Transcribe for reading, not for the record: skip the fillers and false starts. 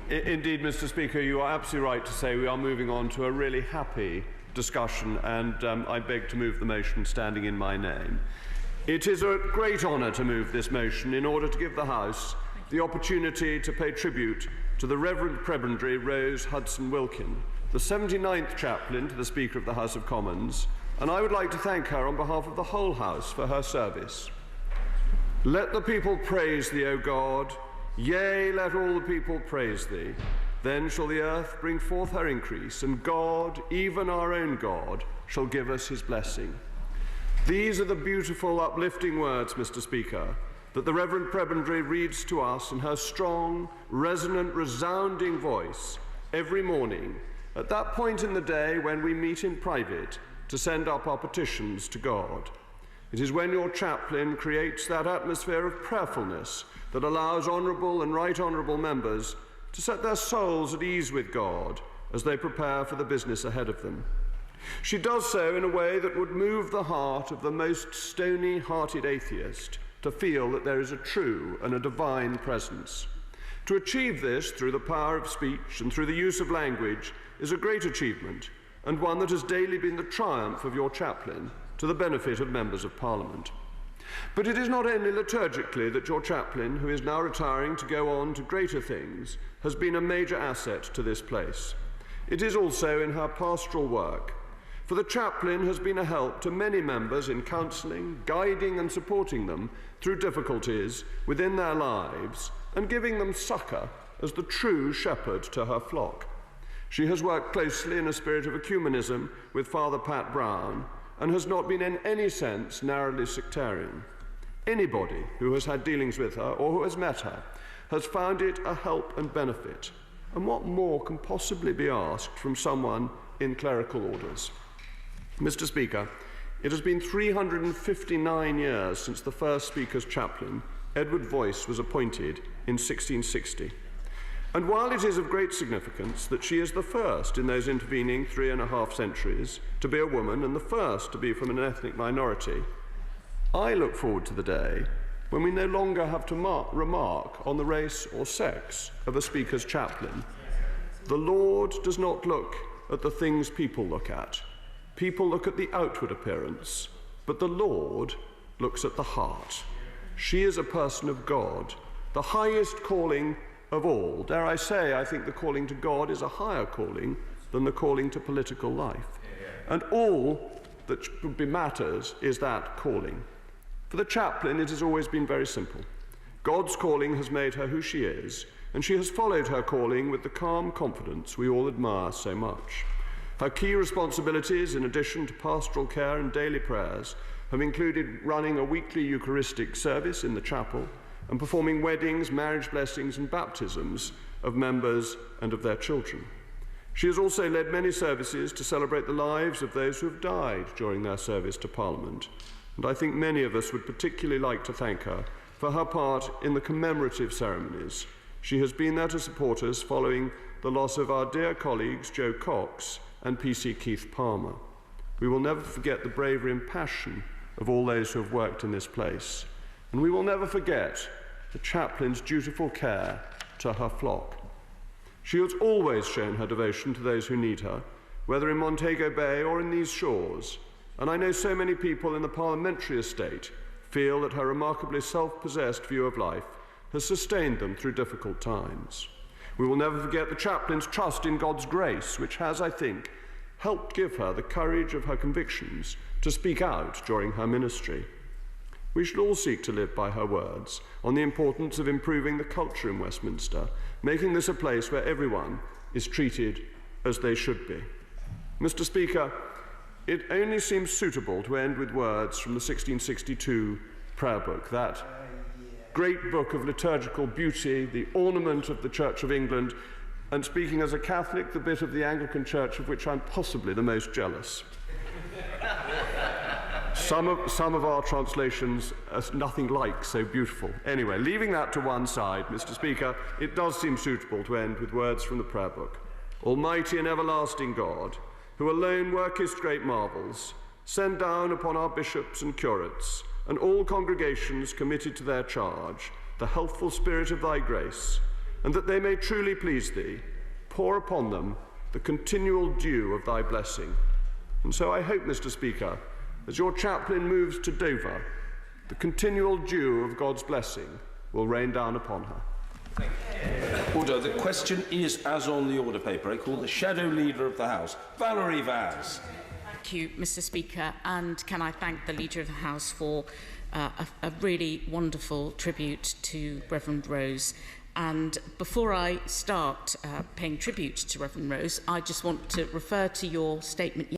Indeed, Mr. Speaker, you are absolutely right to say we are moving on to a really happy discussion, and I beg to move the motion standing in my name. It is a great honour to move this motion in order to give the House the opportunity to pay tribute to the Reverend Prebendary Rose Hudson Wilkin, the 79th chaplain to the Speaker of the House of Commons, and I would like to thank her on behalf of the whole House for her service. Let the people praise thee, O God. Yea, let all the people praise thee. Then shall the earth bring forth her increase, and God, even our own God, shall give us his blessing. These are the beautiful, uplifting words, Mr. Speaker, that the Reverend Prebendary reads to us in her strong, resonant, resounding voice every morning, at that point in the day when we meet in private to send up our petitions to God. It is when your chaplain creates that atmosphere of prayerfulness that allows honourable and right honourable members to set their souls at ease with God as they prepare for the business ahead of them. She does so in a way that would move the heart of the most stony-hearted atheist to feel that there is a true and a divine presence. To achieve this through the power of speech and through the use of language is a great achievement, and one that has daily been the triumph of your chaplain, to the benefit of members of Parliament. But it is not only liturgically that your chaplain, who is now retiring to go on to greater things, has been a major asset to this place. It is also in her pastoral work, for the chaplain has been a help to many members in counselling, guiding and supporting them through difficulties within their lives and giving them succour as the true shepherd to her flock. She has worked closely in a spirit of ecumenism with Father Pat Brown and has not been in any sense narrowly sectarian. Anybody who has had dealings with her or who has met her has found it a help and benefit. And what more can possibly be asked from someone in clerical orders? Mr. Speaker, it has been 359 years since the first Speaker's chaplain, Edward Voice, was appointed in 1660. And while it is of great significance that she is the first in those intervening 3.5 centuries to be a woman and the first to be from an ethnic minority, I look forward to the day when we no longer have to remark on the race or sex of a Speaker's chaplain. The Lord does not look at the things people look at. People look at the outward appearance, but the Lord looks at the heart. She is a person of God, the highest calling of all. Dare I say, I think the calling to God is a higher calling than the calling to political life. And all that matters is that calling. For the chaplain, it has always been very simple. God's calling has made her who she is, and she has followed her calling with the calm confidence we all admire so much. Her key responsibilities, in addition to pastoral care and daily prayers, have included running a weekly Eucharistic service in the chapel and performing weddings, marriage blessings and baptisms of members and of their children. She has also led many services to celebrate the lives of those who have died during their service to Parliament, and I think many of us would particularly like to thank her for her part in the commemorative ceremonies. She has been there to support us following the loss of our dear colleagues Joe Cox and PC Keith Palmer. We will never forget the bravery and passion of all those who have worked in this place, and we will never forget the chaplain's dutiful care to her flock. She has always shown her devotion to those who need her, whether in Montego Bay or in these shores, and I know so many people in the parliamentary estate feel that her remarkably self-possessed view of life has sustained them through difficult times. We will never forget the chaplain's trust in God's grace, which has, I think, helped give her the courage of her convictions to speak out during her ministry. We should all seek to live by her words on the importance of improving the culture in Westminster, making this a place where everyone is treated as they should be. Mr. Speaker, it only seems suitable to end with words from the 1662 prayer book, that great book of liturgical beauty, the ornament of the Church of England, and speaking as a Catholic, the bit of the Anglican Church of which I'm possibly the most jealous. Some of our translations are nothing like so beautiful. Anyway, leaving that to one side, Mr. Speaker, it does seem suitable to end with words from the prayer book. Almighty and everlasting God, who alone workest great marvels, send down upon our bishops and curates and all congregations committed to their charge the healthful spirit of thy grace, and that they may truly please thee, pour upon them the continual dew of thy blessing. And so I hope, Mr. Speaker, as your chaplain moves to Dover, the continual dew of God's blessing will rain down upon her. Thank you. Order. The question is as on the order paper. I call the Shadow Leader of the House, Valerie Vaz. Thank you, Mr. Speaker, and can I thank the Leader of the House for a really wonderful tribute to Reverend Rose. And before I start paying tribute to Reverend Rose, I just want to refer to your statement